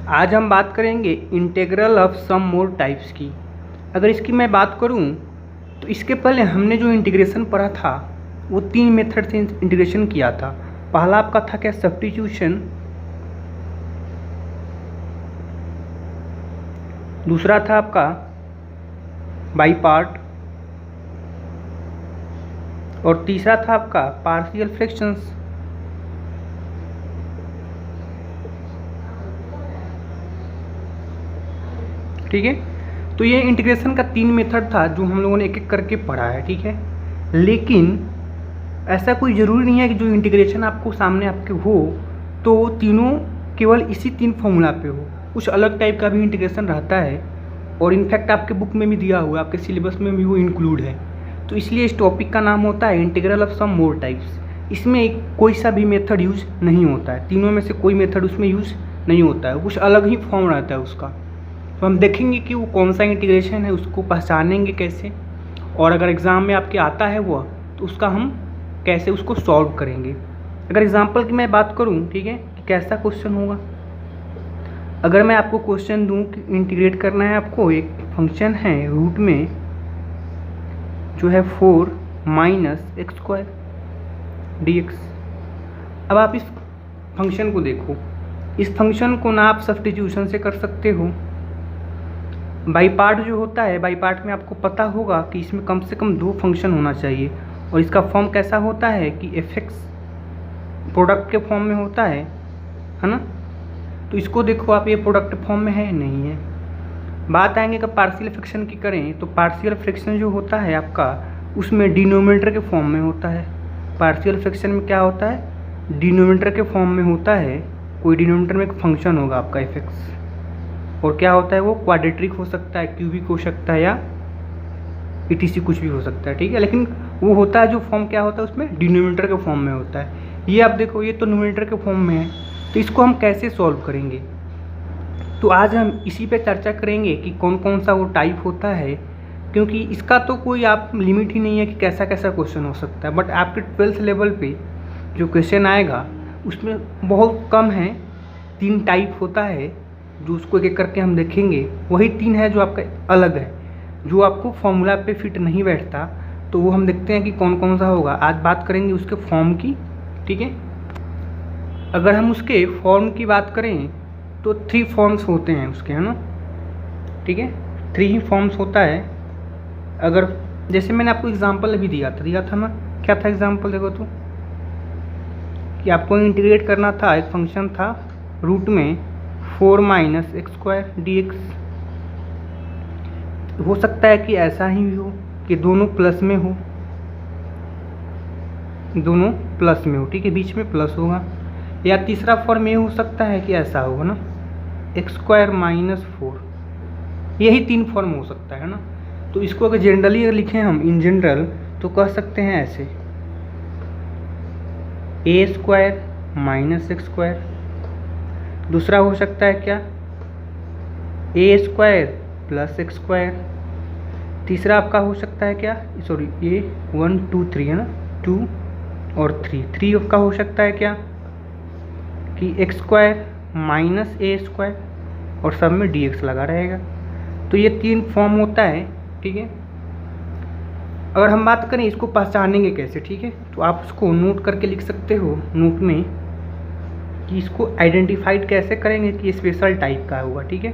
आज हम बात करेंगे integral of some more types की। अगर इसकी मैं बात करूं तो इसके पहले हमने जो इंटीग्रेशन पढ़ा था वो 3 मेथड से इंटीग्रेशन किया था। पहला आपका था क्या, सब्स्टिट्यूशन। दूसरा था आपका बाई पार्ट, और तीसरा था आपका पार्शियल फ्रैक्शंस। ठीक है, तो ये इंटीग्रेशन का 3 मेथड था जो हम लोगों ने एक एक करके पढ़ा है। ठीक है, लेकिन ऐसा कोई ज़रूरी नहीं है कि जो इंटीग्रेशन आपको सामने आपके हो तो तीनों केवल इसी 3 फॉर्मूला पे हो। कुछ अलग टाइप का भी इंटीग्रेशन रहता है, और इनफैक्ट आपके बुक में भी दिया हुआ है, आपके सिलेबस में भी वो इंक्लूड है। तो इसलिए इस टॉपिक का नाम होता है integral of some more types. इसमें कोई सा भी मेथड यूज नहीं होता है, तीनों में से कोई मेथड उसमें यूज नहीं होता है, कुछ अलग ही फॉर्म रहता है उसका। तो हम देखेंगे कि वो कौन सा इंटीग्रेशन है, उसको पहचानेंगे कैसे, और अगर एग्ज़ाम में आपके आता है वो तो उसका हम कैसे उसको सॉल्व करेंगे। अगर एग्जांपल की मैं बात करूं, ठीक है, कि कैसा क्वेश्चन होगा। अगर मैं आपको क्वेश्चन दूं कि इंटीग्रेट करना है आपको, एक फंक्शन है रूट में जो है 4 - x² dx। अब आप इस फंक्शन को देखो, इस फंक्शन को ना आप सब्स्टिट्यूशन से कर सकते हो। बाई पार्ट जो होता है, बाई पार्ट में आपको पता होगा कि इसमें कम से कम 2 फंक्शन होना चाहिए, और इसका फॉर्म कैसा होता है कि fx प्रोडक्ट के फॉर्म में होता है ना। तो इसको देखो आप, ये प्रोडक्ट फॉर्म में है नहीं है। बात आएंगे कि पार्शियल फ्रैक्शन की करें तो पार्शियल फ्रैक्शन जो होता है आपका उसमें डिनोमिनेटर के फॉर्म में होता है। पार्शियल फ्रैक्शन में क्या होता है, डिनोमिनेटर के फॉर्म में होता है। कोई डिनोमिनेटर में एक फंक्शन होगा आपका fx, और क्या होता है वो क्वाड्रेटिक हो सकता है, क्यूबिक हो सकता है, या etc कुछ भी हो सकता है। ठीक है, लेकिन वो होता है जो फॉर्म क्या होता है उसमें डिनोमिनेटर के फॉर्म में होता है। ये आप देखो, ये तो न्यूमरेटर के फॉर्म में है, तो इसको हम कैसे सॉल्व करेंगे। तो आज हम इसी पे चर्चा करेंगे कि कौन कौन सा वो टाइप होता है, क्योंकि इसका तो कोई आप लिमिट ही नहीं है कि कैसा कैसा क्वेश्चन हो सकता है। बट आपके 12th लेवल पे जो क्वेश्चन आएगा उसमें बहुत कम है, 3 टाइप होता है जो उसको एक एक करके हम देखेंगे। वही 3 है जो आपका अलग है, जो आपको फॉर्मूला पे फिट नहीं बैठता, तो वो हम देखते हैं कि कौन कौन सा होगा। आज बात करेंगे उसके फॉर्म की। ठीक है, अगर हम उसके फॉर्म की बात करें तो 3 फॉर्म्स होते हैं उसके, है ना। ठीक है, 3 ही फॉर्म्स होता है। अगर जैसे मैंने आपको एग्जांपल अभी दिया था ना, क्या था एग्जांपल, देखो तो कि आपको इंटीग्रेट करना था, एक फंक्शन था रूट में 4 - x² dx। हो सकता है कि ऐसा ही हो कि दोनों प्लस में हो, दोनों प्लस में हो। ठीक है, बीच में प्लस होगा। या तीसरा फॉर्म ये हो सकता है कि ऐसा होगा ना, x² - 4। यही 3 फॉर्म हो सकता है ना। तो इसको अगर जनरली अगर लिखें हम इन जनरल तो कह सकते हैं ऐसे, a² - x²। दूसरा हो सकता है क्या, a² + x²। तीसरा आपका हो सकता है क्या, सॉरी, ये 1 2 3 है ना, 2 और 3 आपका हो सकता है क्या कि x² - a² और सब में dx लगा रहेगा। तो ये 3 फॉर्म होता है। ठीक है, अगर हम बात करें इसको पहचानेंगे कैसे, ठीक है, तो आप उसको नोट करके लिख सकते हो नोट में कि इसको आइडेंटिफाइड कैसे करेंगे कि स्पेशल टाइप का होगा। ठीक है,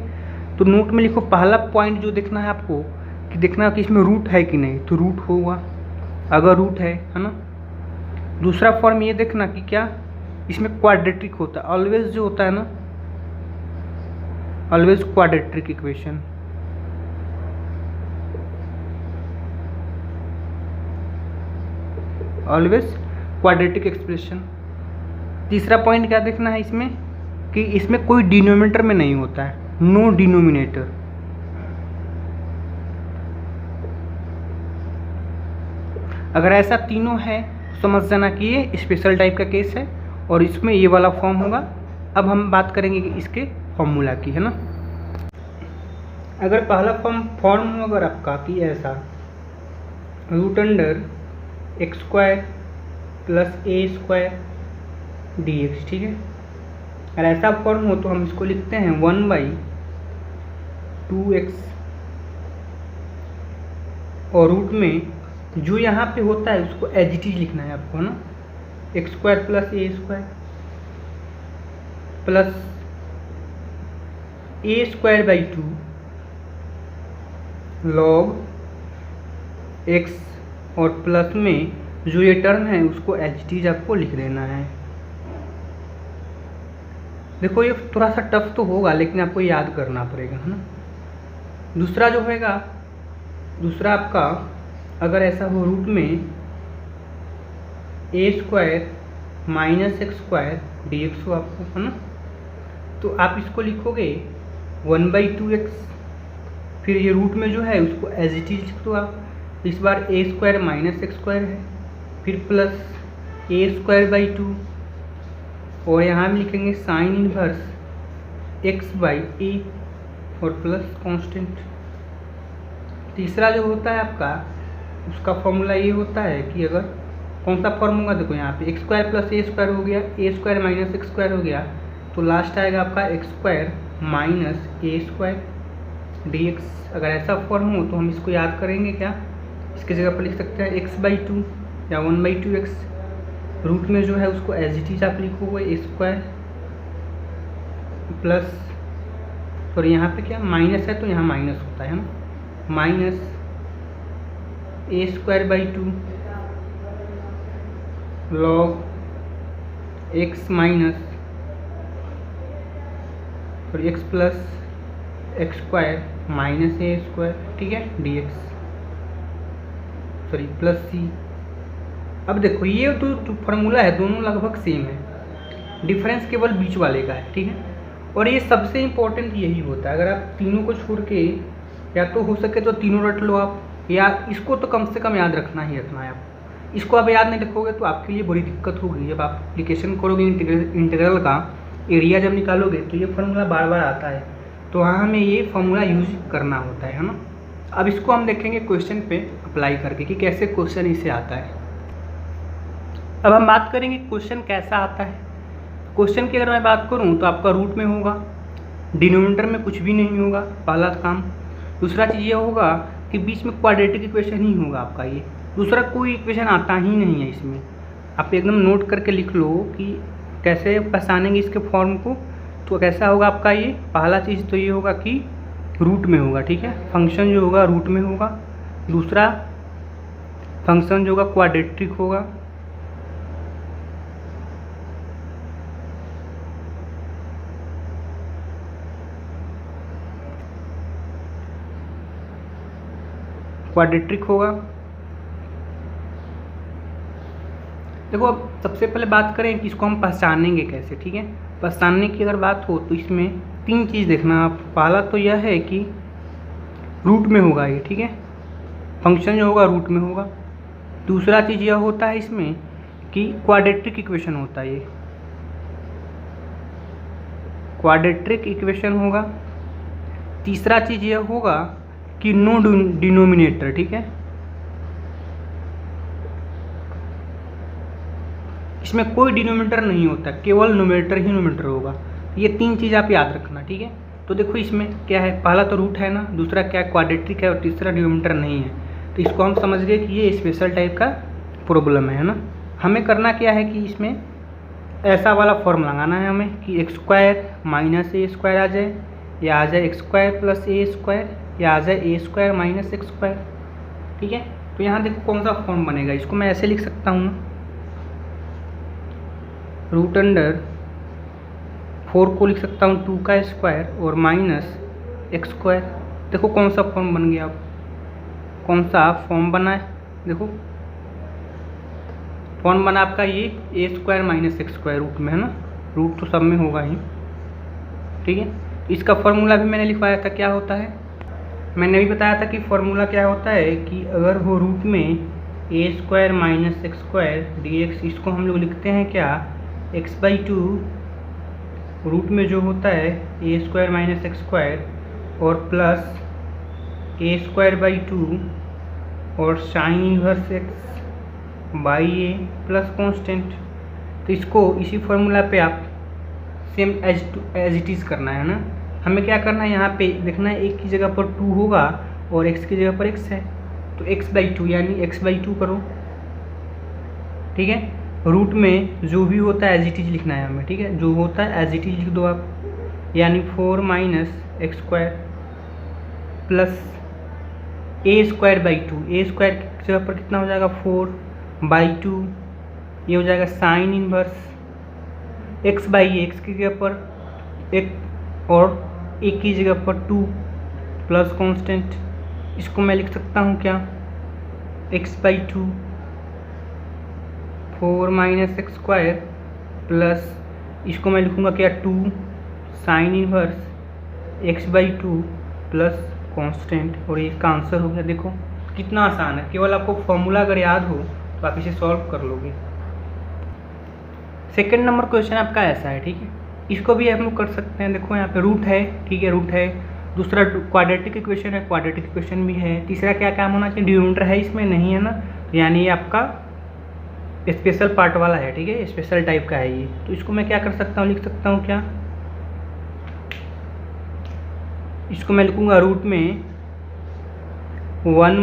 तो नोट में लिखो, पहला पॉइंट जो देखना है आपको कि देखना कि इसमें रूट है कि नहीं, तो रूट होगा अगर रूट है ना। दूसरा फॉर्म ये देखना कि क्या इसमें क्वाड्रेटिक होता है, ऑलवेज जो होता है ना, always quadratic equation. Always quadratic expression. तीसरा पॉइंट क्या देखना है इसमें कि इसमें कोई डिनोमिनेटर में नहीं होता है, नो डिनोमिनेटर। अगर ऐसा तीनों है तो समझ जाना कि ये स्पेशल टाइप का केस है और इसमें ये वाला फॉर्म होगा। अब हम बात करेंगे कि इसके फॉर्मूला की, है ना। अगर पहला फॉर्म हो अगर आपका कि ऐसा √x² + a² dx। ठीक है, अगर ऐसा फॉर्म हो तो हम इसको लिखते हैं 1/2x, और रूट में जो यहाँ पे होता है उसको एज इट इज लिखना है आपको, है ना, x² + a² plus a² / 2 log x, और प्लस में जो ये टर्म है उसको एज इट इज आपको लिख देना है। देखो ये थोड़ा सा टफ तो होगा लेकिन आपको याद करना पड़ेगा, है ना। दूसरा जो होगा, दूसरा आपका अगर ऐसा हो रूट में a² - x² dx हो आपको, है ना, तो आप इसको लिखोगे 1/2x, फिर ये रूट में जो है उसको एज इट इज लिख दो आप। इस बार a² - x² है, फिर प्लस a² / 2, और यहाँ भी लिखेंगे साइन इनवर्स x/a और प्लस कांस्टेंट। तीसरा जो होता है आपका उसका फॉर्मूला ये होता है कि अगर कौन सा फॉर्म होगा, देखो यहाँ पे x² + a² हो गया, a² - x² हो गया, तो लास्ट आएगा आपका x² - a² dx। अगर ऐसा फॉर्म हो तो हम इसको याद करेंगे क्या, इसकी जगह पर लिख सकते हैं x/2 या 1/2x, रूट में जो है उसको एज इट इज आप लिखोगे a² प्लस, और यहाँ पे क्या माइनस है तो यहाँ माइनस होता है ना, minus a² / 2 log x minus और x plus x² minus a², ठीक है, dx, सॉरी प्लस c। अब देखो ये तो फार्मूला है, दोनों लगभग सेम है, डिफरेंस केवल बीच वाले का है, ठीक है। और ये सबसे इम्पोर्टेंट यही होता है, अगर आप तीनों को छोड़ के या तो हो सके तो तीनों रट लो आप, या इसको तो कम से कम याद रखना ही रखना है आपको। इसको आप याद नहीं रखोगे तो आपके लिए बड़ी दिक्कत होगी। जब आप एप्लीकेशन करोगे इंटीग्रल का एरिया जब निकालोगे तो ये फार्मूला बार बार आता है, तो वहाँ हमें ये फार्मूला यूज करना होता है ना। अब इसको हम देखेंगे क्वेश्चन पे अप्लाई करके कि कैसे क्वेश्चन इसे आता है। अब हम बात करेंगे क्वेश्चन कैसा आता है। क्वेश्चन की अगर मैं बात करूँ तो आपका रूट में होगा, डिनोमिनेटर में कुछ भी नहीं होगा, पहला काम। दूसरा चीज़ ये होगा कि बीच में क्वाड्रेटिक इक्वेशन ही होगा आपका, ये दूसरा कोई इक्वेशन आता ही नहीं है इसमें। आप एकदम नोट करके लिख लो कि कैसे पहचानेंगे इसके फॉर्म को। तो कैसा होगा आपका ये, पहला चीज़ तो ये होगा कि रूट में होगा, ठीक है, फंक्शन जो होगा रूट में होगा। दूसरा फंक्शन जो होगा क्वाड्रेटिक होगा। क्वाड्रेटिक होगा। देखो अब सबसे पहले बात करें कि इसको हम पहचानेंगे कैसे, ठीक है। पहचानने की अगर बात हो तो इसमें तीन चीज़ देखना आप। पहला तो यह है कि रूट में होगा ये, ठीक है, फंक्शन जो होगा रूट में होगा। दूसरा चीज़ यह होता है इसमें कि क्वाड्रेटिक इक्वेशन होता है, ये क्वाड्रेटिक इक्वेशन होगा। तीसरा चीज़ यह होगा कि नो डिनोमिनेटर, ठीक है, इसमें कोई डिनोमिनेटर नहीं होता, केवल नोमिनेटर ही नोमिनेटर होगा। ये तीन चीज़ आप याद रखना, ठीक है। तो देखो इसमें क्या है, पहला तो रूट है ना, दूसरा क्या है क्वाड्रेटिक है, और तीसरा डिनोमिनेटर नहीं है। तो इसको हम समझ गए कि ये स्पेशल टाइप का प्रॉब्लम है ना। हमें करना क्या है कि इसमें ऐसा वाला फॉर्म लगाना है हमें कि x² - a² आ जाए, या आ जाए x² + a², या आ जाए a² - x², ठीक है। तो यहाँ देखो कौन सा फॉर्म बनेगा, इसको मैं ऐसे लिख सकता हूँ, √4 को लिख सकता हूँ 2 का स्क्वायर और माइनस x²। देखो कौन सा फॉर्म बन गया, कौन सा फॉर्म बना है, देखो फॉर्म बना आपका ये a² - x² रूट में, है ना, रूट तो सब में होगा ही, ठीक है। इसका फॉर्मूला भी मैंने लिखवाया था, क्या होता है, मैंने भी बताया था कि फॉर्मूला क्या होता है कि अगर वो रूट में a² - x² dx, इसको हम लोग लिखते हैं क्या, x/2 रूट में जो होता है a² - x² और प्लस a² / 2 और sine inverse x/a plus constant. तो इसको इसी फॉर्मूला पे आप सेम एज इट इज़ करना है ना। हमें क्या करना है, यहाँ पे देखना है एक की जगह पर 2 होगा और x की जगह पर x है, तो x/2 यानी x/2 करो, ठीक है। रूट में जो भी होता है एज इट इज लिखना है हमें, ठीक है, जो होता है एज इट इज लिख दो आप, यानी 4 - x² प्लस a²/2, a² की जगह पर कितना हो जाएगा 4/2, ये हो जाएगा साइन इनवर्स x/a, x की जगह पर एक और a की जगह पर 2 प्लस कांस्टेंट, इसको मैं लिख सकता हूँ क्या, x/2 4 - x² प्लस इसको मैं लिखूँगा क्या 2 sine inverse x/2 plus constant, और ये इसका आंसर हो गया। देखो कितना आसान है, केवल आपको फॉर्मूला अगर याद हो तो आप इसे सॉल्व कर लोगे। सेकंड नंबर क्वेश्चन आपका ऐसा है, ठीक है, इसको भी हम लोग कर सकते हैं। देखो यहाँ पे रूट है, ठीक है, रूट है, दूसरा क्वाड्रेटिक इक्वेशन है, क्वाड्रेटिक इक्वेशन भी है, तीसरा क्या काम होना चाहिए, डिनोमिनेटर है इसमें नहीं है ना, तो यानी ये आपका स्पेशल पार्ट वाला है, ठीक है, स्पेशल टाइप का है ये। तो इसको मैं क्या कर सकता हूँ, लिख सकता हूँ क्या, इसको मैं लिखूँगा रूट में 1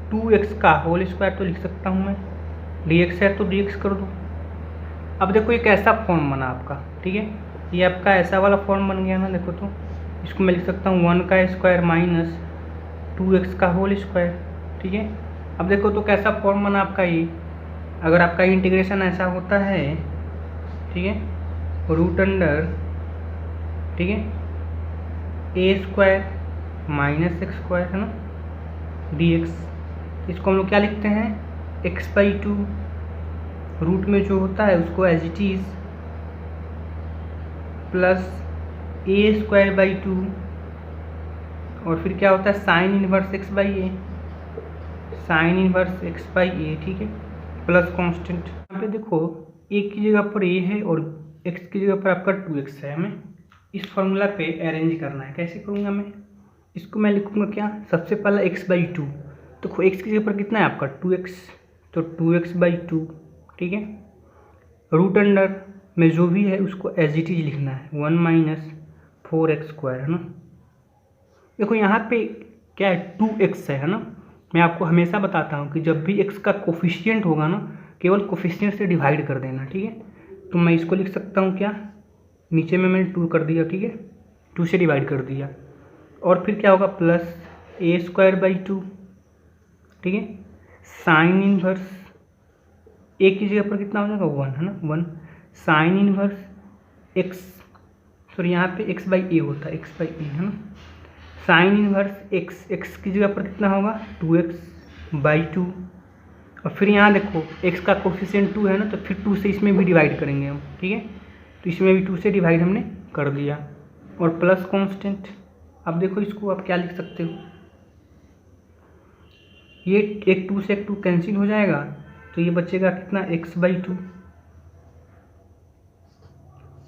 - 2x का होल स्क्वायर, तो लिख सकता हूँ मैं, dx है तो dx कर दो। अब देखो एक ऐसा फॉर्म बना आपका, ठीक है, ये आपका ऐसा वाला फॉर्म बन गया ना, देखो तो इसको मैं लिख सकता हूँ 1 का स्क्वायर माइनस 2x का होल स्क्वायर, ठीक है। अब देखो तो कैसा फॉर्म बना आपका ये, अगर आपका इंटीग्रेशन ऐसा होता है, ठीक है, रूट अंडर, ठीक है, a² माइनस x² है ना dx, इसको हम लोग क्या लिखते हैं x/2, रूट में जो होता है उसको as it is plus a²/2, और फिर क्या होता है sine inverse x/a, sine inverse x/a, ठीक है, प्लस कांस्टेंट। यहाँ पे देखो a की जगह पर a है और x की जगह पर आपका 2x है, हमें इस फॉर्मूला पे अरेंज करना है। कैसे करूँगा मैं, इसको मैं लिखूँगा क्या, सबसे पहला x/2, तो x की जगह पर कितना है आपका 2x, तो 2x/2, ठीक है, रूट अंडर में जो भी है उसको एज इट इज लिखना है 1 - 4x² है ना। देखो यहाँ पे क्या है 2x है ना, मैं आपको हमेशा बताता हूँ कि जब भी x का कोफिशिएंट होगा ना, केवल कोफिशिएंट से डिवाइड कर देना, ठीक है। तो मैं इसको लिख सकता हूँ क्या, नीचे में मैंने 2 कर दिया, ठीक है, 2 से डिवाइड कर दिया, और फिर क्या होगा प्लस a²/2, ठीक है, साइन इनवर्स a की जगह पर कितना हो जाएगा 1 है ना, 1 साइन इनवर्स x, सॉरी यहाँ पे x/a होता है, x/a है ना, साइन इनवर्स x की जगह पर कितना होगा 2x/2, और फिर यहाँ देखो x का कोफिशिएंट 2 है ना, तो फिर 2 से इसमें भी डिवाइड करेंगे हम, ठीक है, तो इसमें भी 2 से डिवाइड हमने कर दिया, और प्लस कांस्टेंट। अब देखो इसको आप क्या लिख सकते हो, ये एक 2 से एक 2 कैंसिल हो जाएगा, तो ये बचेगा कितना x/2,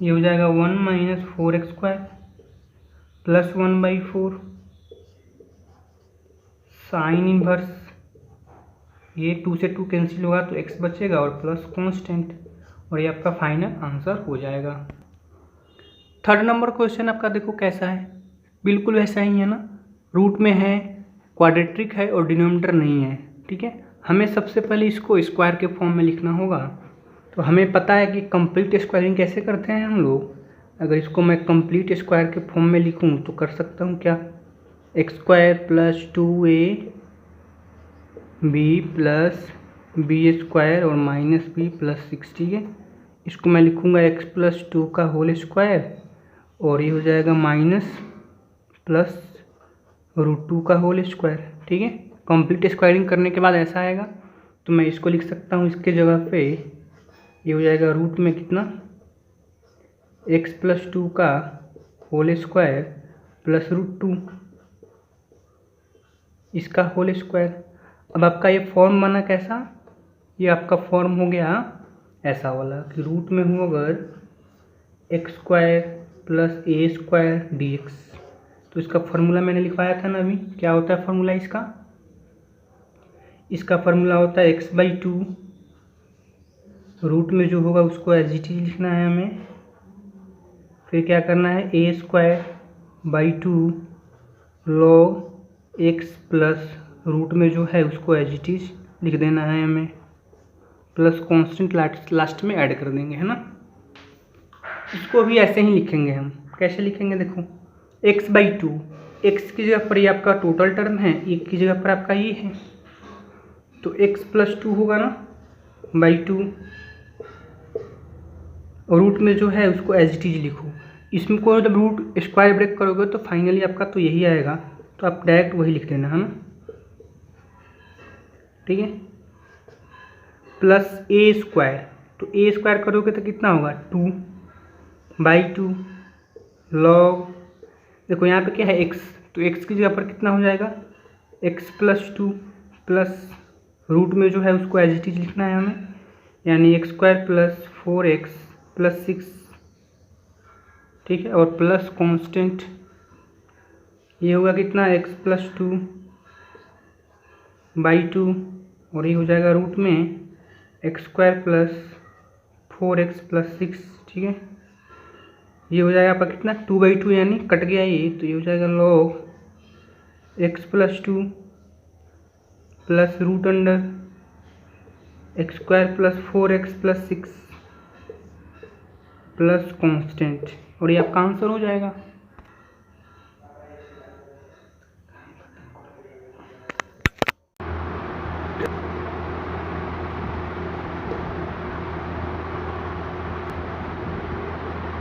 ये हो जाएगा 1 - 4x² प्लस 1/4 साइन इनवर्स, ये 2 से 2 कैंसिल होगा तो x बचेगा और प्लस कांस्टेंट, और ये आपका फाइनल आंसर हो जाएगा। थर्ड नंबर क्वेश्चन आपका देखो कैसा है, बिल्कुल वैसा ही है ना, रूट में है, क्वाड्रेटिक है और डिनोमिनेटर नहीं है, ठीक है। हमें सबसे पहले इसको स्क्वायर के फॉर्म में लिखना होगा, तो हमें पता है कि कंप्लीट स्क्वायरिंग कैसे करते हैं हम लोग। अगर इसको मैं कंप्लीट स्क्वायर के फॉर्म में लिखूं तो कर सकता हूं क्या, x² plus 2ab plus b² और माइनस b प्लस 6, ठीक है। इसको मैं लिखूंगा x+2 का होल स्क्वायर, और ये हो जाएगा माइनस प्लस √2 का होल स्क्वायर, ठीक है। कंप्लीट स्क्वायरिंग करने के बाद ऐसा आएगा, तो मैं इसको लिख सकता हूँ इसके जगह पे, ये हो जाएगा रूट में कितना x+2 का होल स्क्वायर प्लस √2 इसका होल स्क्वायर। अब आपका ये फॉर्म बना कैसा, ये आपका फॉर्म हो गया ऐसा वाला कि रूट में हो अगर x² प्लस a² dx, तो इसका फार्मूला मैंने लिखवाया था ना अभी, क्या होता है फार्मूला इसका, इसका फार्मूला होता है x/2, रूट में जो होगा उसको एज इट इज लिखना है हमें, फिर क्या करना है, a square by 2 log x plus root में जो है उसको एज इट इज लिख देना है हमें, प्लस कॉन्स्टेंट लास्ट में ऐड कर देंगे, है ना। इसको भी ऐसे ही लिखेंगे हम। कैसे लिखेंगे, देखो एक्स बाई 2, एक्स की जगह पर ये आपका टोटल टर्म है, एक की जगह पर आपका ये है, तो एक्स प्लस 2 होगा ना बाई 2, रूट में जो है उसको एज इट इज लिखो। इसमें कोई जब रूट स्क्वायर ब्रेक करोगे तो फाइनली आपका तो यही आएगा, तो आप डायरेक्ट वही लिख देना, है ना, ठीक है। प्लस ए स्क्वायर, तो ए स्क्वायर करोगे तो कितना होगा 2 बाई 2 लॉग, देखो यहाँ पे क्या है x, तो x की जगह पर कितना हो जाएगा x प्लस 2 प्लस रूट में जो है उसको एज इट इज लिखना है हमें, यानी x square plus 4x plus 6, ठीक है, और प्लस कांस्टेंट ये होगा कितना x प्लस 2 बाई 2, और ये हो जाएगा रूट में x square plus 4x plus 6, ठीक है। ये हो जाएगा आपका कितना 2 बाई 2, यानी कट गया ये, तो ये हो जाएगा log x plus 2 plus root under x square plus 4x plus 6 plus constant, और ये आपका आंसर हो जाएगा।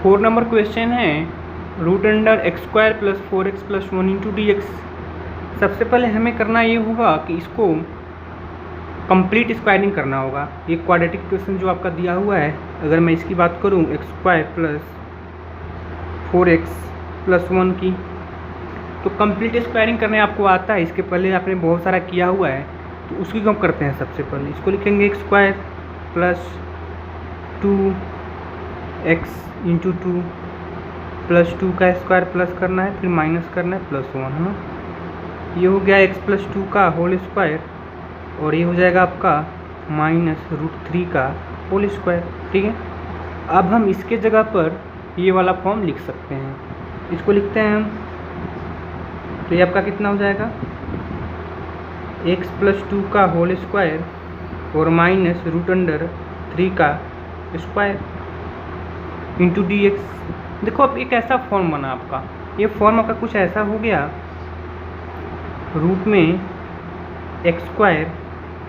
फोर नंबर क्वेश्चन है root under x square plus 4x plus 1 into D x. सबसे पहले हमें करना ये होगा कि इसको कंप्लीट स्क्वायरिंग करना होगा। ये क्वाड्रेटिक इक्वेशन जो आपका दिया हुआ है, अगर मैं इसकी बात करूँ x square plus 4x plus 1 की, तो कंप्लीट स्क्वायरिंग करने आपको आता है, इसके पहले आपने बहुत सारा किया हुआ है, तो उसकी हम करते हैं। सबसे पहले इसको लिखेंगे x square plus 2x into 2 plus 2 का स्क्वायर प्लस करना है, फिर माइनस करना है प्लस 1, है ना। ये हो गया x प्लस 2 का होल स्क्वायर, और ये हो जाएगा आपका माइनस रूट 3 का होल स्क्वायर, ठीक है। अब हम इसके जगह पर ये वाला फॉर्म लिख सकते हैं, इसको लिखते हैं हम, तो ये आपका कितना हो जाएगा x प्लस 2 का होल स्क्वायर और माइनस रूट अंडर 3 का स्क्वायर इंटू डी एक्स। देखो अब एक ऐसा फॉर्म बना आपका, ये फॉर्म आपका कुछ ऐसा हो गया, रूट में x square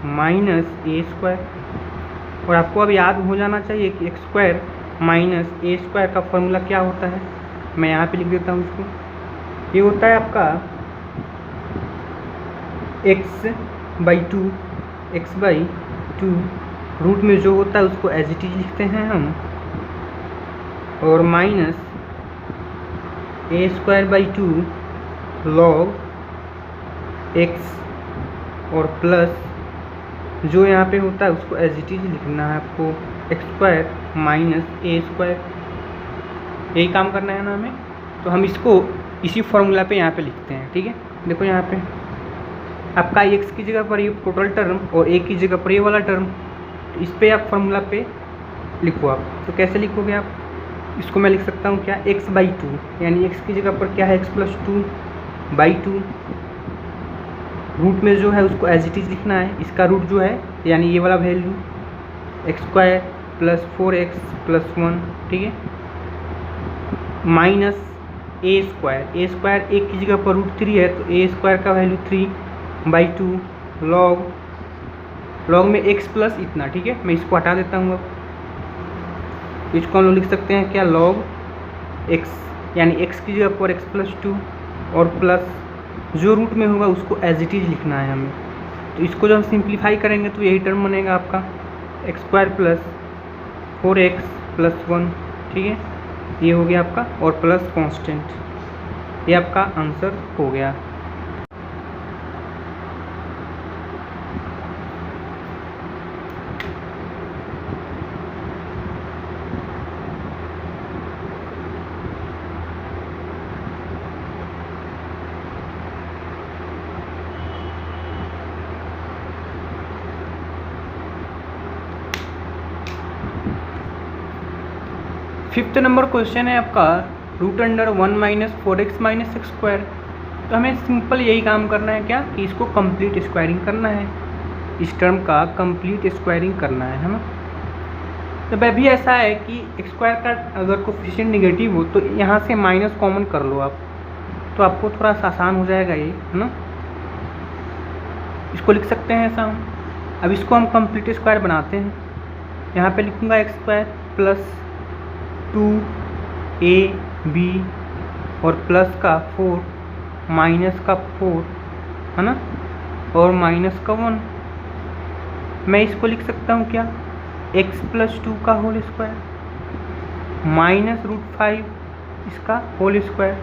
minus a square, और आपको अब याद हो जाना चाहिए कि x square minus a square का फॉर्मूला क्या होता है। मैं यहाँ पे लिख देता हूँ इसको, ये होता है आपका एक्स बाई 2 रूट में जो होता है उसको एज इट इज लिखते हैं हम, और minus a square by 2 log x, और प्लस जो यहाँ पे होता है उसको एज इट इज लिखना है आपको, x square minus a square, यही काम करना है ना हमें। तो हम इसको इसी फॉर्मूला पे यहाँ पे लिखते हैं, ठीक है। देखो यहाँ पे आपका एक्स की जगह पर ये टोटल टर्म और ए की जगह पर ये वाला टर्म, तो इस पर आप फॉर्मूला पे लिखो आप। तो कैसे लिखोगे आप, इसको मैं लिख सकता हूँ क्या x बाई 2, यानी x की जगह पर क्या है x प्लस 2 बाई 2, रूट में जो है उसको एज इट इज लिखना है, इसका रूट जो है यानी ये वाला value x square plus 4x plus 1, ठीक है, माइनस ए स्क्वायर एक की जगह पर रूट 3 है, तो ए स्क्वायर का वैल्यू 3 बाई 2 लॉग में x प्लस इतना, ठीक है। मैं इसको हटा देता हूँ, अब इसको हम लोग लिख सकते हैं क्या लॉग x, यानी x की जगह पर x प्लस 2 और प्लस जो रूट में होगा उसको एज इट इज लिखना है हमें। तो इसको जब हम सिंप्लीफाई करेंगे तो यही टर्म बनेगा आपका x square plus 4x plus 1, ठीक है, ये हो गया आपका, और प्लस कांस्टेंट, ये आपका आंसर हो गया। 5th नंबर क्वेश्चन है आपका root under 1 minus 4x minus x square. तो हमें सिंपल यही काम करना है क्या कि इसको कंप्लीट स्क्वायरिंग करना है, इस टर्म का कंप्लीट स्क्वायरिंग करना है ना। तो वह भी ऐसा है कि एक्स स्क्वायर का अगर कोफिशिएंट निगेटिव हो तो यहाँ से माइनस कॉमन कर लो आप, तो आपको थोड़ा सा आसान हो जाएगा ये, है ना। इसको लिख सकते हैं ऐसा हम। अब इसको हम कंप्लीट स्क्वायर बनाते हैं। यहाँ पे लिखूँगा एक्स स्क्वायर प्लस 2ab और प्लस का 4 माइनस का 4, है ना, और माइनस का 1। मैं इसको लिख सकता हूँ क्या, x प्लस 2 का होल स्क्वायर माइनस रूट 5 इसका होल स्क्वायर।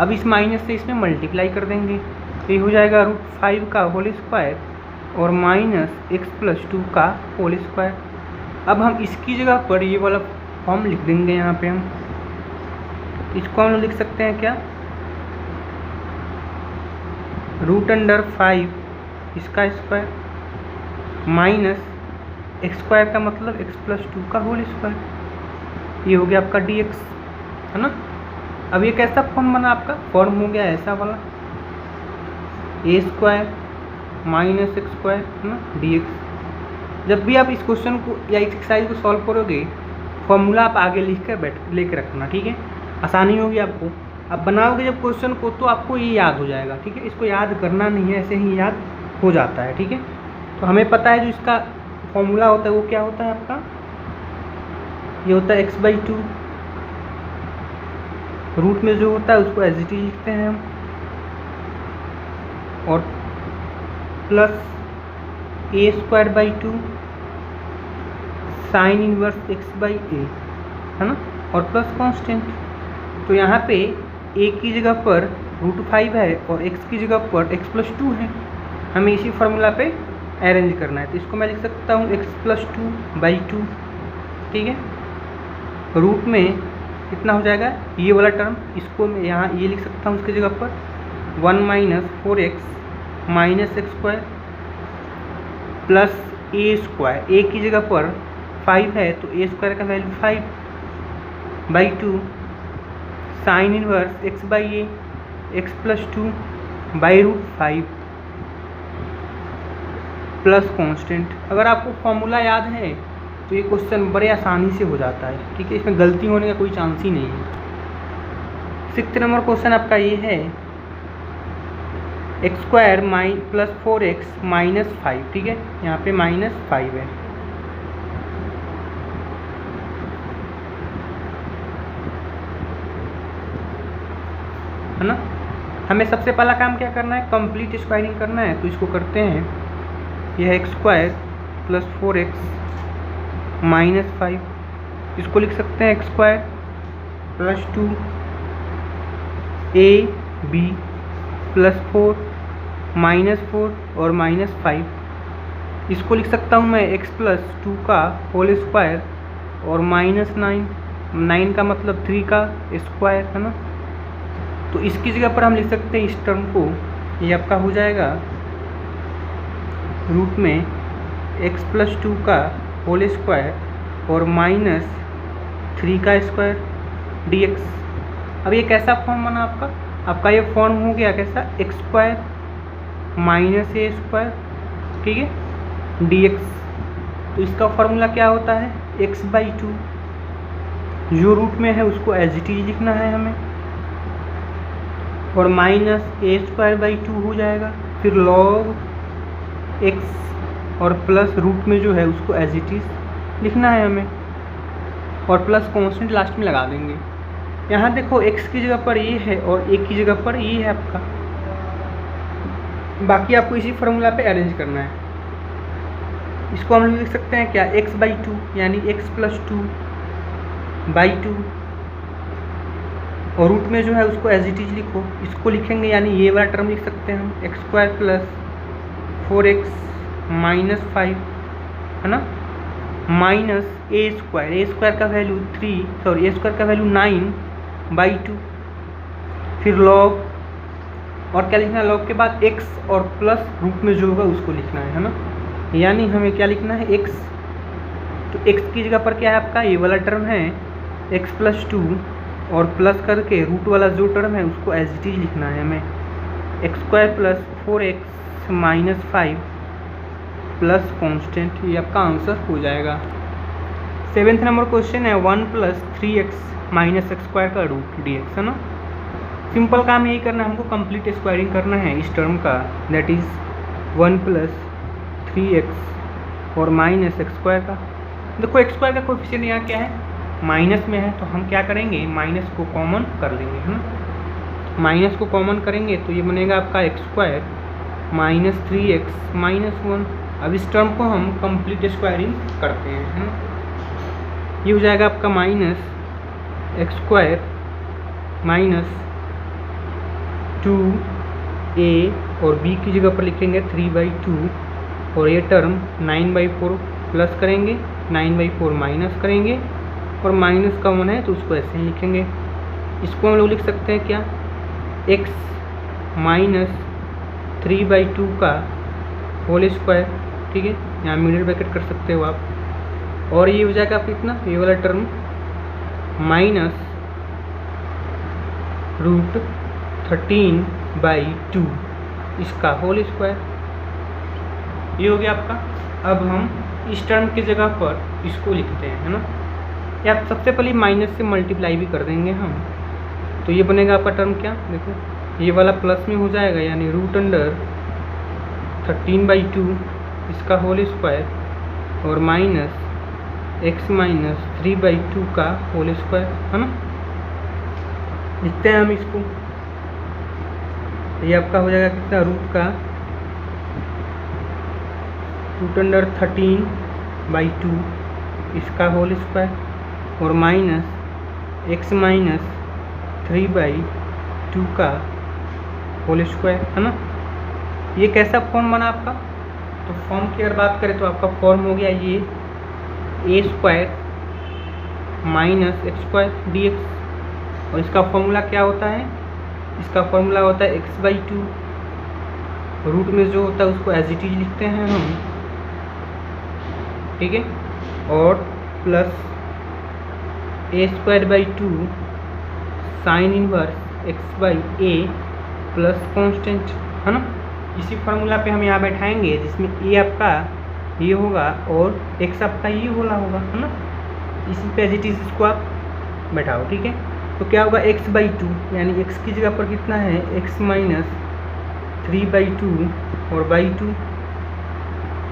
अब इस माइनस से इसमें मल्टीप्लाई कर देंगे तो ये हो जाएगा रूट 5 का होल स्क्वायर और माइनस x प्लस 2 का होल स्क्वायर। अब हम इसकी जगह पर ये वाला फॉर्म लिख देंगे। यहाँ पे हम इसको हम लिख सकते हैं क्या, रूट अंडर 5 इसका स्क्वायर माइनस एक्स स्क्वायर का मतलब x प्लस 2 का होल स्क्वायर। ये हो गया आपका dx, है ना। अब ये कैसा फॉर्म बना, आपका फॉर्म हो गया ऐसा वाला, ए स्क्वायर माइनस एक्स स्क्वायर, है ना, dx। जब भी आप इस क्वेश्चन को या इस एक्सरसाइज को सॉल्व करोगे फॉर्मूला आप आगे लिख कर लेके रखना, ठीक है, आसानी होगी आपको। अब बनाओगे जब क्वेश्चन को तो आपको ये याद हो जाएगा, ठीक है। इसको याद करना नहीं है, ऐसे ही याद हो जाता है, ठीक है। तो हमें पता है जो इसका फॉर्मूला होता है वो क्या होता है आपका, ये होता है x/2। रूट में जो होता है उसको एज इट इज लिखते हैं हम, और plus a²/2 sine inverse x/a, है ना, और प्लस कांस्टेंट। तो यहाँ पे a की जगह पर रूट 5 है और x की जगह पर x प्लस 2 है। हमें इसी फार्मूला पे अरेंज करना है, तो इसको मैं लिख सकता हूँ x प्लस 2/2, ठीक है। रूट में कितना हो जाएगा ये वाला टर्म, इसको मैं यहाँ ये लिख सकता हूँ उसकी जगह पर 1 minus 4x minus x square plus a square, a की जगह पर 5 है तो a स्क्वायर का value 5/2 sine inverse x/a x plus 2/√5 plus constant. अगर आपको फॉर्मूला याद है तो ये क्वेश्चन बड़े आसानी से हो जाता है, ठीक है, इसमें गलती होने का कोई चांस ही नहीं है। 6th नंबर क्वेश्चन आपका ये है x square plus 4x minus 5, ठीक है, यहाँ पे -5 है ना। हमें सबसे पहला काम क्या करना है, कंप्लीट स्क्वायरिंग करना है, तो इसको करते हैं। यह x square plus 4x minus 5, इसको लिख सकते हैं x square plus 2ab plus 4 minus 4 और माइनस 5। इसको लिख सकता हूँ मैं x प्लस 2 का होल स्क्वायर और माइनस 9 का मतलब 3 का स्क्वायर, है ना। तो इसकी जगह पर हम लिख सकते हैं इस टर्म को, ये आपका हो जाएगा रूट में x प्लस 2 का होल स्क्वायर और माइनस 3 का स्क्वायर dx। अब ये कैसा फॉर्म बना आपका ये फॉर्म हो गया कैसा, x square minus a square, ठीक है, dx। तो इसका फॉर्मूला क्या होता है, x/2, जो रूट में है उसको एज इट इज लिखना है हमें, और माइनस a²/2 हो जाएगा, फिर log x और प्लस रूट में जो है उसको एज इट इज लिखना है हमें, और प्लस कांस्टेंट लास्ट में लगा देंगे। यहाँ देखो x की जगह पर ये है और a की जगह पर ये है आपका, बाकी आपको इसी फार्मूला पे अरेंज करना है। इसको हम लिख सकते हैं क्या, x/2 यानी x प्लस 2/2, और रूट में जो है उसको एज इट इज लिखो, इसको लिखेंगे यानी ये वाला टर्म लिख सकते हैं हम, x square plus 4x minus 5, है ना, माइनस a स्क्वायर का वैल्यू a स्क्वायर का वैल्यू 9/2, फिर लॉग, और क्या लिखना है लॉग के बाद x और प्लस रूट में जो होगा उसको लिखना है ना। यानी हमें क्या लिखना है x, तो x की जगह पर क्या है आपका ये वाला टर्म है एक्स प्लस टू और प्लस करके रूट वाला जो टर्म है उसको एज इट इज लिखना है हमें, x square plus 4x minus 5 plus constant, ये आपका आंसर हो जाएगा। 7th नंबर क्वेश्चन है 1 plus 3x minus x square का रूट dx, है ना। सिंपल काम यही करना है हमको, कंप्लीट स्क्वायरिंग करना है इस टर्म का, दैट इज़ 1 प्लस 3x और माइनस एक्स स्क्वायर का। देखो एक्स स्क्वायर का कोएफिशिएंट यहाँ क्या है, माइनस में है, तो हम क्या करेंगे माइनस को कॉमन कर लेंगे, है ना। माइनस को कॉमन करेंगे तो ये बनेगा आपका x square minus 3x minus 1। अब इस टर्म को हम कंप्लीट स्क्वायरिंग करते हैं, है ना। ये हो जाएगा आपका minus x square minus 2a और b की जगह पर लिखेंगे 3/2 और ये टर्म 9/4 प्लस करेंगे, 9/4 माइनस करेंगे और माइनस का 1 है तो उसको ऐसे ही लिखेंगे। इसको हम लोग लिख सकते हैं क्या, x माइनस 3/2 का होल स्क्वायर, ठीक है, यहाँ मिडिल ब्रैकेट कर सकते हो आप। और ये हो जाएगा आप कितना, ये वाला टर्म माइनस रूट 13/2 इसका होल स्क्वायर, ये हो गया आपका। अब हम इस टर्म की जगह पर इसको लिखते हैं, है ना। या सबसे पहले माइनस से मल्टीप्लाई भी कर देंगे हम, तो ये बनेगा आपका टर्म क्या, देखो ये वाला प्लस में हो जाएगा, यानी रूट अंडर 13/2 इसका होल स्क्वायर और माइनस एक्स माइनस 3/2 का होल स्क्वायर, है ना। लिखते हैं हम इसको, ये आपका हो जाएगा कितना, रूट अंडर 13/2 इसका होल स्क्वायर और माइनस एक्स माइनस 3/2 का होल स्क्वायर, है ना। ये कैसा फॉर्म बना आपका, तो फॉर्म की अगर बात करें तो आपका फॉर्म हो गया ये a square minus x square dx, और इसका फॉर्मूला क्या होता है, इसका फॉर्मूला होता है x/2, रूट में जो होता है उसको एज इट इज लिखते हैं हम, ठीक है, और plus a²/2 sine inverse x/a plus constant, है ना। इसी फार्मूला पे हम यहाँ बैठाएंगे जिसमें a आपका ये होगा और x आपका ये वाला होगा, है ना। इसी पे एज इट इज इसको आप बैठाओ, ठीक है। तो क्या होगा x/2, यानी x की जगह पर कितना है, x माइनस 3/2 और /2,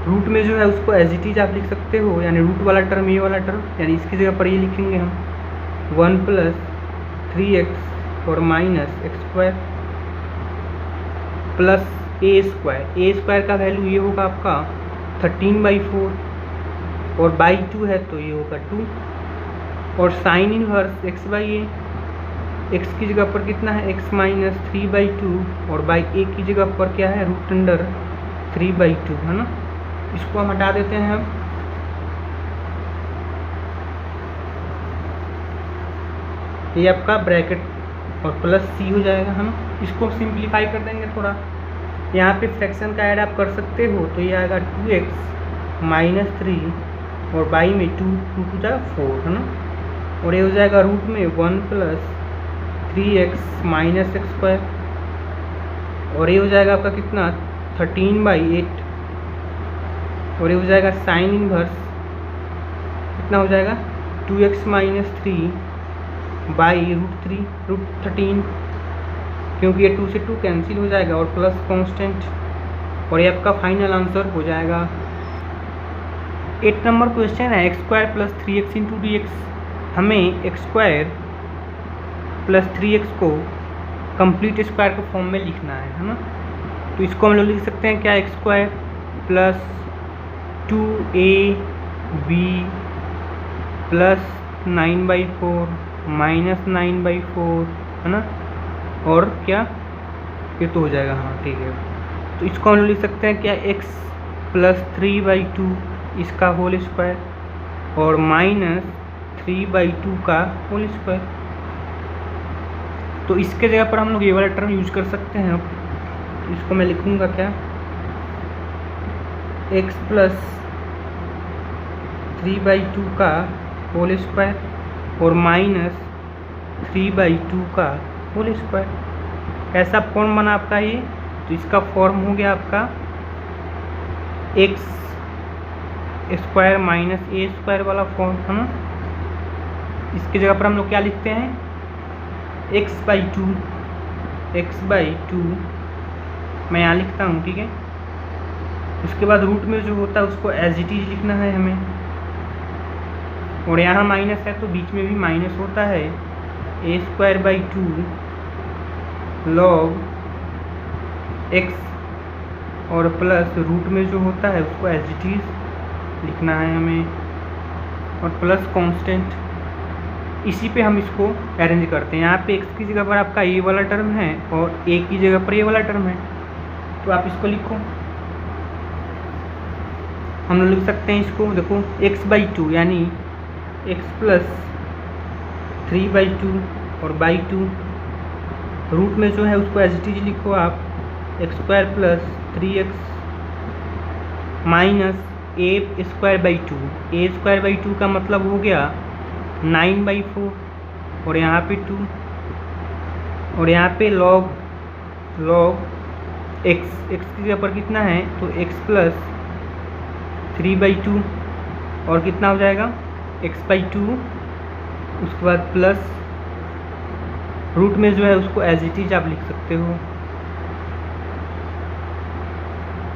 रूट में जो है उसको एज इट इज आप लिख सकते हो, यानी रूट वाला टर्म ये वाला टर्म, यानी इसकी जगह पर ये लिखेंगे हम 1 प्लस 3x और minus x square plus a square का वैल्यू ये होगा आपका 13/4 और /2 है तो ये होगा 2, और साइन इनवर्स x/a, x की जगह पर कितना है, x माइनस 3/2 और a की जगह पर क्या है, रूट अंडर 3/2, है ना। इसको हम हटा देते हैं हम, ये आपका ब्रैकेट और प्लस c हो जाएगा, है ना। इसको सिंप्लीफाई कर देंगे थोड़ा, यहाँ पे फ्रैक्शन का ऐड आप कर सकते हो, तो ये आएगा 2x माइनस 3 और बाई में 2 हो जाएगा 4, है ना। और ये हो जाएगा रूट में 1 plus 3x minus x square, और ये हो जाएगा आपका कितना 13/8, और ये हो जाएगा साइन इनवर्स कितना हो जाएगा 2x माइनस 3 बाई रूट 13, क्योंकि ये 2 से 2 कैंसिल हो जाएगा और प्लस कांस्टेंट, और ये आपका फाइनल आंसर हो जाएगा। 8 नंबर क्वेश्चन है x² plus 3x into dx। हमें x² प्लस 3x को कंप्लीट स्क्वायर के फॉर्म में लिखना है ना। तो इसको हम लोग लिख सकते हैं क्या, x² plus 2ab plus 9/4 minus 9/4, है ना, और क्या ये तो हो जाएगा, हाँ ठीक है। तो इसको हम लोग लिख सकते हैं क्या, x प्लस 3/2 इसका होल स्क्वायर और माइनस 3/2 का होल स्क्वायर। तो इसके जगह पर हम लोग ये वाला टर्म यूज कर सकते हैं। अब इसको मैं लिखूँगा क्या, x प्लस 3/2 का होल स्क्वायर और -3/2 का होल स्क्वायर। कैसा फॉर्म बना आपका ये? तो इसका फॉर्म हो गया आपका x² - a² वाला फॉर्म है ना। इसकी जगह पर हम लोग क्या लिखते हैं? x/2 मैं यहाँ लिखता हूँ, ठीक है। उसके बाद रूट में जो होता है उसको एज इट इज लिखना है हमें, और यहाँ माइनस है तो बीच में भी माइनस होता है। a²/2 log x और प्लस रूट में जो होता है उसको एज इट इज लिखना है हमें, और प्लस कांस्टेंट। इसी पे हम इसको अरेंज करते हैं। यहाँ पे x की जगह पर आपका ये वाला टर्म है और a की जगह पर ये वाला टर्म है, तो आप इसको लिखो। हम लोग लिख सकते हैं इसको, देखो x/2 यानी x + 3/2 और /2। रूट में जो है उसको एज इट इज लिखो आप, x² + 3x -a²/2। a²/2 का मतलब हो गया 9/4, और यहाँ पे 2, और यहाँ पे log x की जगह पर कितना है? तो x + 3/2 और कितना हो जाएगा? x/2। उसके बाद प्लस रूट में जो है उसको एज इट इज आप लिख सकते हो,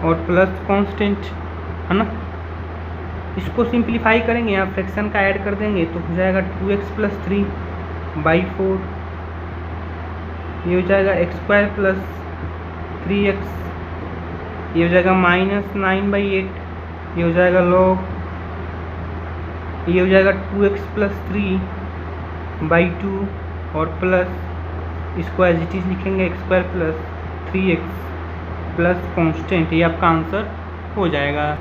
और प्लस कांस्टेंट, है ना। इसको सिंप्लीफाई करेंगे, यहाँ फ्रैक्शन का ऐड कर देंगे तो हो जाएगा 2x + 3/4। ये हो जाएगा x² + 3x, ये हो जाएगा -9/8, ये हो जाएगा log, ये हो जाएगा 2x + 3/2 और प्लस इसको एज इट इज लिखेंगे x² + 3x प्लस कांस्टेंट। ये आपका आंसर हो जाएगा।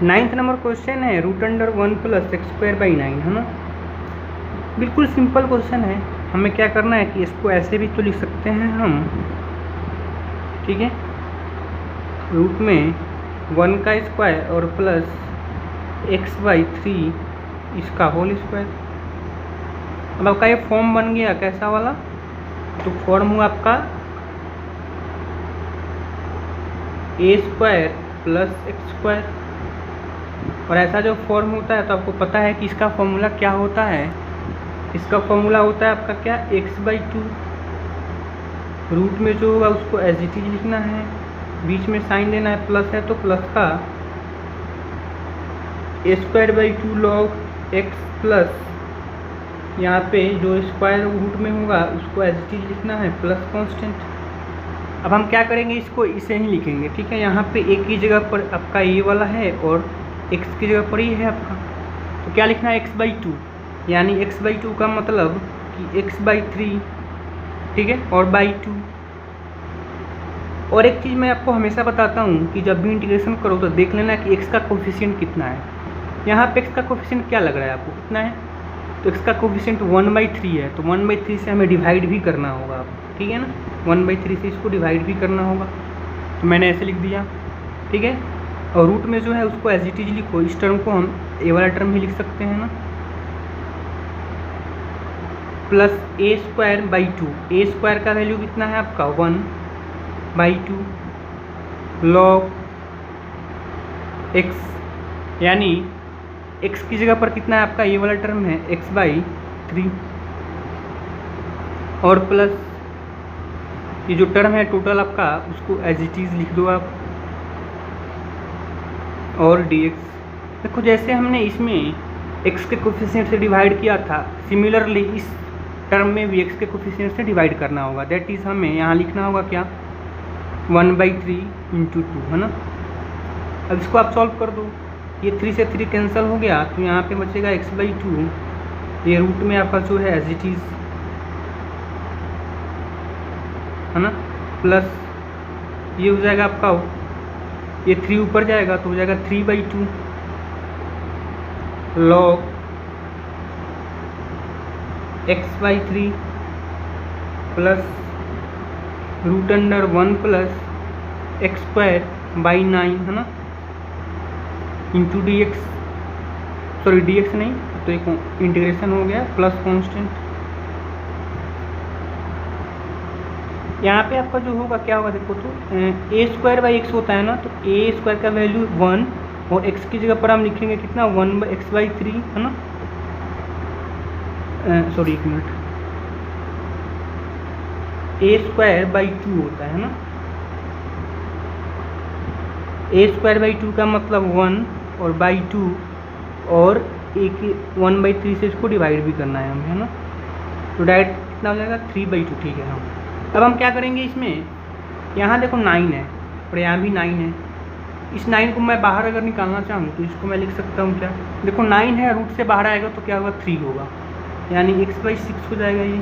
9th नंबर क्वेश्चन है √1 + x²/9, है ना। बिल्कुल सिंपल क्वेश्चन है। हमें क्या करना है कि इसको ऐसे भी तो लिख सकते हैं हम, ठीक है। रूट में 1 का स्क्वायर और प्लस x/3 इसका होल स्क्वायर। अब आपका ये फॉर्म बन गया कैसा वाला? तो फॉर्म हुआ आपका a² + x²। और ऐसा जो फॉर्म होता है तो आपको पता है कि इसका फॉर्मूला क्या होता है? इसका फॉर्मूला होता है आपका क्या? x/2। रूट में जो होगा उसको एज इट इज लिखना है, बीच में साइन देना है, प्लस है तो प्लस का a²/2 log x प्लस यहाँ पे जो स्क्वायर रूट में होगा उसको एज इट इज लिखना है, प्लस कांस्टेंट। अब हम क्या करेंगे? इसको इसे ही लिखेंगे, ठीक है। यहाँ पे a की जगह पर आपका ये वाला है और x की जगह पर ये है आपका, तो क्या लिखना है? x/2 यानी x/2 का मतलब कि x/3, ठीक है, और /2। और एक चीज़ मैं आपको हमेशा बताता हूँ कि जब भी इंटीग्रेशन करो तो देख लेना कि x का कोफिशिएंट कितना है। यहाँ पे x का कोफिशिएंट क्या लग रहा है आपको? कितना है? तो x का कोफिशिएंट 1/3 है, तो 1/3 से हमें डिवाइड भी करना होगा आपको, ठीक है ना। 1/3 से इसको डिवाइड भी करना होगा, तो मैंने ऐसे लिख दिया, ठीक है। और रूट में जो है उसको एज इट इज लिखो। इस टर्म को हम ए वाला टर्म ही लिख सकते हैं ना, प्लस a²/2। a² का वैल्यू कितना है आपका? 1/2 log x, यानी x की जगह पर कितना है आपका? ये वाला टर्म है x/3, और प्लस ये जो टर्म है टोटल आपका उसको एज इट इज लिख दो आप, और dx। देखो जैसे हमने इसमें x के कोफिशिएंट से डिवाइड किया था, सिमिलरली इस टर्म में भी x के कोफिशिएंट से डिवाइड करना होगा। दैट इज़ हमें यहाँ लिखना होगा क्या? 1/3 × 2, है ना। अब इसको आप सॉल्व कर दो, ये 3 से 3 कैंसिल हो गया, तो यहाँ पे बचेगा x/2। ये रूट में आपका जो है एज इट इज, है ना, प्लस ये हो जाएगा आपका, ये 3 ऊपर जाएगा तो हो जाएगा 3/2 log x/3 plus √1 plus x²/9, है ना, इंटू dx, सॉरी dx नहीं तो एक इंटीग्रेशन हो गया प्लस कांस्टेंट। यहाँ पे आपका जो होगा क्या होगा देखो, तो ए स्क्वायर बाई एक्स होता है ना, तो ए स्क्वायर का वैल्यू 1 और एक्स की जगह पर हम लिखेंगे कितना 1/x/3 है ना, सॉरी एक मिनट, ए स्क्वायर बाई 2 होता है ना, ए स्क्वायर बाई 2 का मतलब 1 और बाई 2 और एक 1/3 से इसको डिवाइड भी करना है हमें, है ना, तो डायरेक्ट कितना हो जाएगा 3/2, ठीक है। हम अब हम क्या करेंगे इसमें, यहाँ देखो 9 है और यहाँ भी 9 है, इस 9 को मैं बाहर अगर निकालना चाहूँ तो इसको मैं लिख सकता हूँ क्या, देखो 9 है रूट से बाहर आएगा तो क्या होगा 3 होगा, यानी x/6 हो जाएगा ये,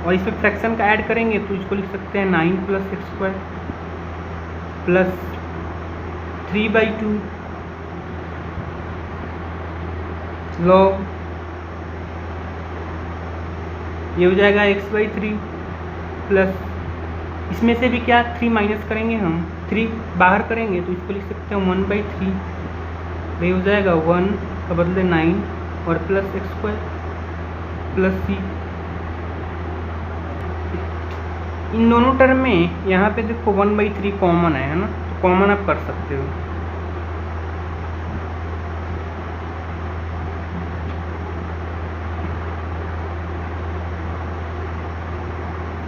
और इसमें फ्रैक्शन का ऐड करेंगे तो इसको लिख सकते हैं 9 + x² प्लस 3/2 log, ये हो जाएगा x/3 प्लस इसमें से भी क्या 3 माइनस करेंगे हम, 3 बाहर करेंगे तो इसको लिख सकते हैं 1/3, ये हो जाएगा 1 का बदले 9 और प्लस x² प्लस c। इन दोनों टर्म में यहाँ पे देखो 1/3 कॉमन है ना, तो कॉमन आप कर सकते हो।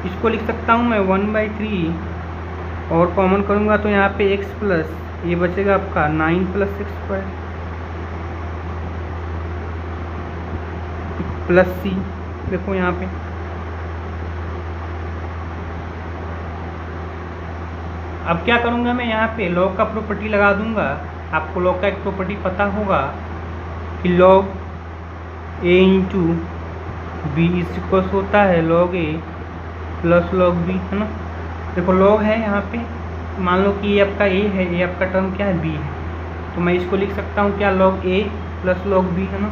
इसको लिख सकता हूँ मैं 1/3 और कॉमन करूँगा तो यहाँ पे x प्लस ये बचेगा आपका 9 + x² प्लस c, देखो यहाँ पे अब क्या करूँगा मैं, यहाँ पे लॉग का प्रॉपर्टी लगा दूँगा। आपको लॉग का एक प्रॉपर्टी पता होगा कि log a × b = होता है log a + log b, है ना। देखो log है यहाँ पे, मान लो कि ये आपका a है, ये आपका टर्म क्या है b है, तो मैं इसको लिख सकता हूँ क्या log a + log b, है ना।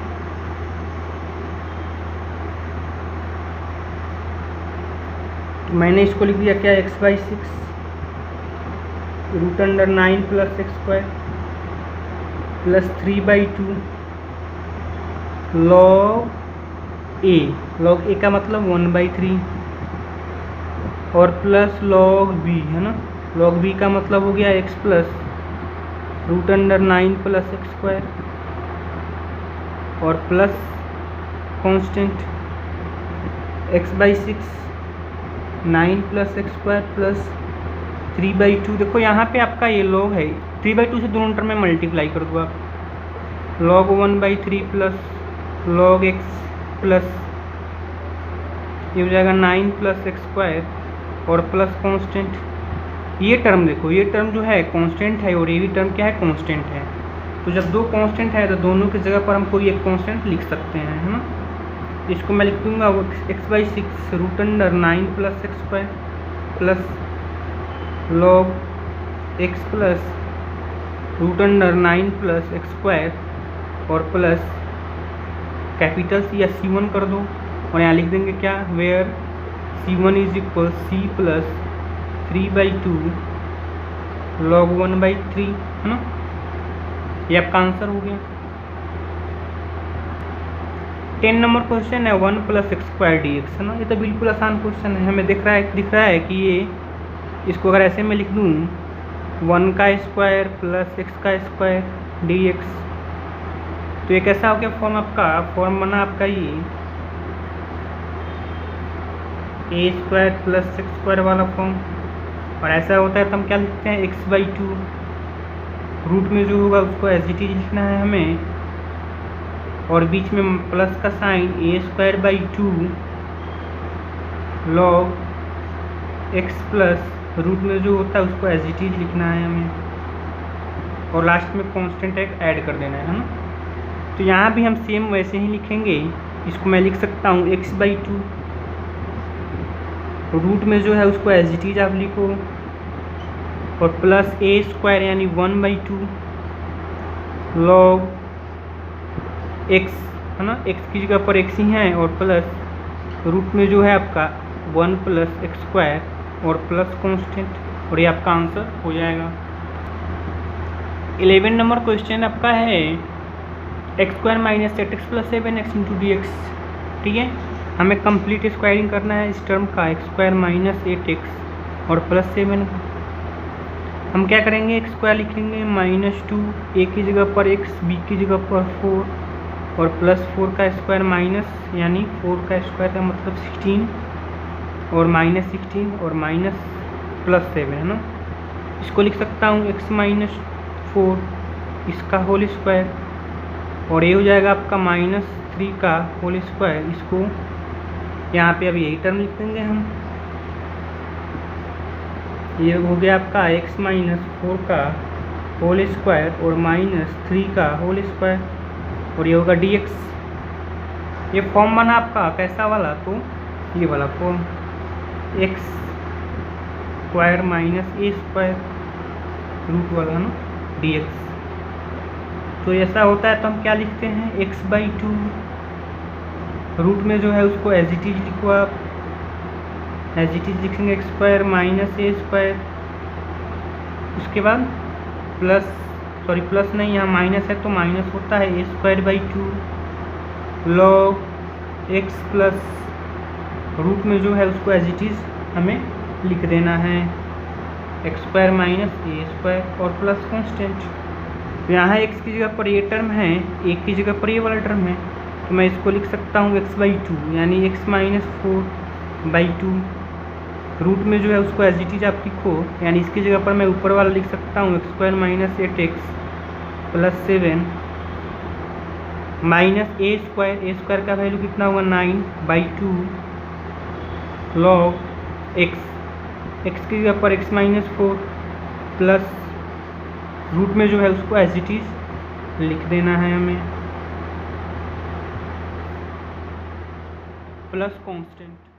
तो मैंने इसको लिख दिया क्या x/6 √9 + x² plus 3/2 log a का मतलब 1/3 और प्लस log b, है ना, log b का मतलब हो गया x प्लस √9 + x² और plus constant x/6 9 + x² plus 3/2। देखो यहाँ पे आपका ये log है, 3/2 से दोनों टर्म में मल्टीप्लाई कर दो आप, log 1/3 plus log x plus ये हो जाएगा 9 + x² और प्लस कांस्टेंट। ये टर्म देखो, ये टर्म जो है कांस्टेंट है और ये भी टर्म क्या है कांस्टेंट है, तो जब दो कांस्टेंट है तो दोनों की जगह पर हम कोई एक कांस्टेंट लिख सकते हैं, है ना। इसको मैं लिख दूंगा x/6 √9 + x² plus log x plus √9 + x² और प्लस कैपिटल C या C1 कर दो और यहाँ लिख देंगे क्या, वेयर C1 = c + 3/2 log 1/3, है ना। ये आपका आंसर हो गया। 10 नंबर क्वेश्चन है 1 + x² dx, है ना। ये तो बिल्कुल आसान क्वेश्चन है, हमें दिख रहा है कि ये इसको अगर ऐसे में लिख दूँ 1 का स्क्वायर प्लस x का स्क्वायर dx, तो ये कैसा हो गया फॉर्म आपका, फॉर्म बना आपका ये a² + x² वाला फॉर्म। और ऐसा होता है तो हम क्या लिखते हैं x/2, रूट में जो होगा उसको एज इट इज लिखना है हमें, और बीच में प्लस का sign a²/2 log x plus root में जो होता है उसको एज इट इज लिखना है हमें, और लास्ट में कांस्टेंट एक ऐड कर देना है ना। तो यहाँ भी हम सेम वैसे ही लिखेंगे, इसको मैं लिख सकता हूँ x/2, रूट में जो है उसको एज इट इज आप लिखो, और प्लस a² यानी 1/2 log x, है ना, x की जगह पर x ही है, और प्लस रूट में जो है आपका 1 + x² और प्लस कांस्टेंट, और ये आपका आंसर हो जाएगा। 11 नंबर क्वेश्चन आपका है x square minus 8x plus 7x into D x. ठीक है, हमें कंप्लीट स्क्वायरिंग करना है इस टर्म का, एक्स स्क्वायर माइनस 8x और प्लस 7 का। हम क्या करेंगे, एक्स स्क्वायर लिखेंगे -2, a की जगह पर x, b की जगह पर 4 और प्लस 4 का स्क्वायर माइनस, यानी 4 का स्क्वायर का मतलब 16 और माइनस 16 और माइनस प्लस 7 है ना। इसको लिख सकता हूँ x माइनस 4 इसका होल स्क्वायर, और ये हो जाएगा आपका -3 का होल स्क्वायर। इसको यहाँ पे अब यही टर्म लिख देंगे हम। ये हो गया आपका x माइनस 4 का होल स्क्वायर और -3 का होल स्क्वायर, और ये होगा dx। ये फॉर्म बना आपका कैसा वाला, तो ये वाला form, x square minus a square root वाला ना dx। तो ऐसा होता है तो हम क्या लिखते हैं, x/2 रूट में जो है उसको एज इट इज लिखो आप, एज इट इज लिखेंगे x square minus a square, उसके बाद प्लस नहीं, यहाँ माइनस है तो माइनस होता है a²/2 log x plus root में जो है उसको एज इट इज हमें लिख देना है x square minus a square और प्लस कॉन्स्टेंट। यहाँ x की जगह पर ये टर्म है, a की जगह पर ये वाला टर्म है, तो मैं इसको लिख सकता हूँ x/2 यानी x माइनस 4/2 रूट में जो है उसको एज इट इज आप लिखो, यानी इसकी जगह पर मैं ऊपर वाला लिख सकता हूँ x square minus 8x plus 7 minus a square का वैल्यू कितना होगा 9/2 लॉग एक्स की जगह पर x माइनस 4 प्लस रूट में जो है उसको एज इट इज लिख देना है हमें प्लस कांस्टेंट।